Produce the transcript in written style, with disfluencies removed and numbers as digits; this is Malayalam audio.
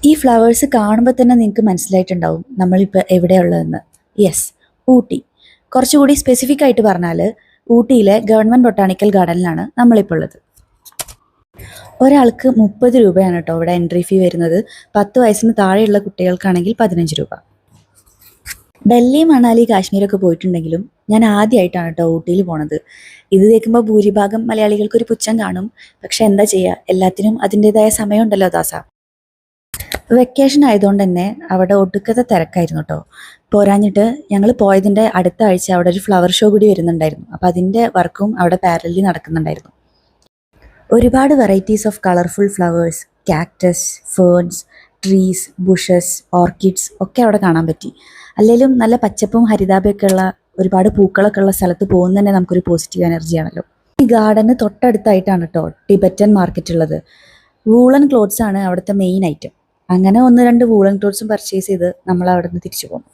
ഈ ഫ്ലവേഴ്സ് കാണുമ്പോൾ തന്നെ നിങ്ങൾക്ക് മനസ്സിലായിട്ടുണ്ടാവും നമ്മളിപ്പോൾ എവിടെയുള്ളതെന്ന്. യെസ്, ഊട്ടി. കുറച്ചുകൂടി സ്പെസിഫിക് ആയിട്ട് പറഞ്ഞാൽ ഊട്ടിയിലെ ഗവൺമെൻറ് ബൊട്ടാണിക്കൽ ഗാർഡനിലാണ് നമ്മളിപ്പോൾ ഉള്ളത്. ഒരാൾക്ക് 30 രൂപയാണ് കേട്ടോ ഇവിടെ എൻട്രി ഫീ വരുന്നത്. 10 വയസ്സിന് താഴെയുള്ള കുട്ടികൾക്കാണെങ്കിൽ 15 രൂപ. ഡൽഹി, മണാലി, കാശ്മീരൊക്കെ പോയിട്ടുണ്ടെങ്കിലും ഞാൻ ആദ്യമായിട്ടാണ് കേട്ടോ ഊട്ടിയിൽ പോണത്. ഇത് കേൾക്കുമ്പോൾ ഭൂരിഭാഗം മലയാളികൾക്കൊരു പുച്ഛം കാണും. പക്ഷെ എന്താ ചെയ്യുക, എല്ലാത്തിനും അതിൻ്റെതായ സമയമുണ്ടല്ലോ ദാസ. വെക്കേഷൻ ആയതുകൊണ്ട് തന്നെ അവിടെ ഒടുക്കത്തെ തിരക്കായിരുന്നു കേട്ടോ. പോരാഞ്ഞിട്ട് ഞങ്ങൾ പോയതിൻ്റെ അടുത്ത ആഴ്ച അവിടെ ഒരു ഫ്ലവർ ഷോ കൂടി വരുന്നുണ്ടായിരുന്നു. അപ്പോൾ അതിൻ്റെ വർക്കും അവിടെ പാരലി നടക്കുന്നുണ്ടായിരുന്നു. ഒരുപാട് varieties of colourful flowers, cactus, ferns, trees, bushes, orchids ഒക്കെ അവിടെ കാണാൻ പറ്റി. അല്ലെങ്കിലും നല്ല പച്ചപ്പും ഹരിതാപയൊക്കെ ഉള്ള ഒരുപാട് പൂക്കളൊക്കെ ഉള്ള സ്ഥലത്ത് പോകുന്നത് തന്നെ നമുക്കൊരു പോസിറ്റീവ് എനർജിയാണല്ലോ. ഈ ഗാർഡന് തൊട്ടടുത്തായിട്ടാണ് കേട്ടോ ടിബറ്റൻ മാർക്കറ്റ് ഉള്ളത്. വൂളൻ ക്ലോത്ത്സ് ആണ് അവിടുത്തെ മെയിൻ ഐറ്റം. അങ്ങനെ 1-2 വൂളൻ ക്ലോത്ത്സും പർച്ചേസ് ചെയ്ത് നമ്മൾ അവിടെ നിന്ന് തിരിച്ചു പോകും.